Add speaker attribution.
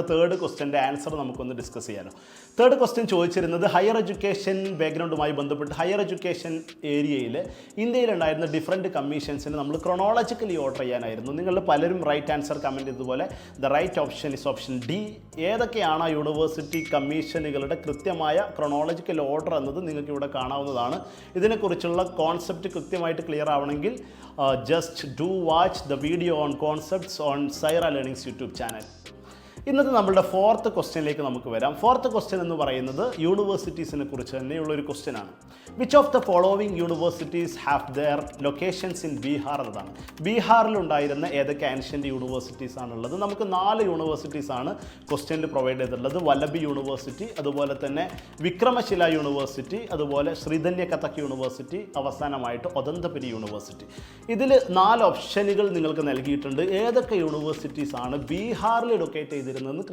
Speaker 1: Third ക്വസ്റ്റ്യൻ്റെ answer നമുക്കൊന്ന് discuss ചെയ്യാനോ. Third question ചോദിച്ചിരുന്നത് higher education ബാക്ക്ഗ്രൗണ്ടുമായി ബന്ധപ്പെട്ട് ഹയർ എഡ്യൂക്കേഷൻ ഏരിയയിൽ ഇന്ത്യയിലുണ്ടായിരുന്ന ഡിഫറൻറ്റ് കമ്മീഷൻസിന് നമ്മൾ ക്രൊണോളജിക്കലി ഓർഡർ ചെയ്യാനായിരുന്നു. നിങ്ങൾ പലരും റൈറ്റ് ആൻസർ കമൻറ്റ് ചെയ്തതുപോലെ the right option is option D. ഏതൊക്കെയാണ് ആ യൂണിവേഴ്സിറ്റി കമ്മീഷനുകളുടെ കൃത്യമായ ക്രൊണോളജിക്കൽ ഓർഡർ എന്നത് നിങ്ങൾക്ക് ഇവിടെ കാണാവുന്നതാണ്. ഇതിനെക്കുറിച്ചുള്ള കോൺസെപ്റ്റ് കൃത്യമായിട്ട് ക്ലിയർ ആവണമെങ്കിൽ just do watch the video on concepts on Saira learnings YouTube channel. ഇന്നത്തെ നമ്മളുടെ ഫോർത്ത് ക്വസ്റ്റ്യനിലേക്ക് നമുക്ക് വരാം. ഫോർത്ത് ക്വസ്റ്റ്യൻ എന്ന് പറയുന്നത് യൂണിവേഴ്സിറ്റീസിനെ കുറിച്ച് തന്നെയുള്ളൊരു ക്വസ്റ്റ്യനാണ്. Which of the following universities have their locations in Bihar എന്നതാണ്. ബീഹാറിലുണ്ടായിരുന്ന ഏതൊക്കെ ആൻഷ്യൻ്റ് യൂണിവേഴ്സിറ്റീസ് ആണുള്ളത്? നമുക്ക് 4 യൂണിവേഴ്സിറ്റീസാണ് ക്വസ്റ്റ്യനിൽ പ്രൊവൈഡ് ചെയ്തിട്ടുള്ളത്. വല്ലഭി യൂണിവേഴ്സിറ്റി, അതുപോലെ തന്നെ വിക്രമശില യൂണിവേഴ്സിറ്റി, അതുപോലെ ശ്രീധന്യ കഥക് യൂണിവേഴ്സിറ്റി, അവസാനമായിട്ട് ഒദന്തപുരി യൂണിവേഴ്സിറ്റി. ഇതിൽ 4 ഓപ്ഷനുകൾ നിങ്ങൾക്ക് നൽകിയിട്ടുണ്ട്. ഏതൊക്കെ യൂണിവേഴ്സിറ്റീസ് ആണ് ബീഹാറിൽ ലൊക്കേറ്റ് ചെയ്തിരുന്നത്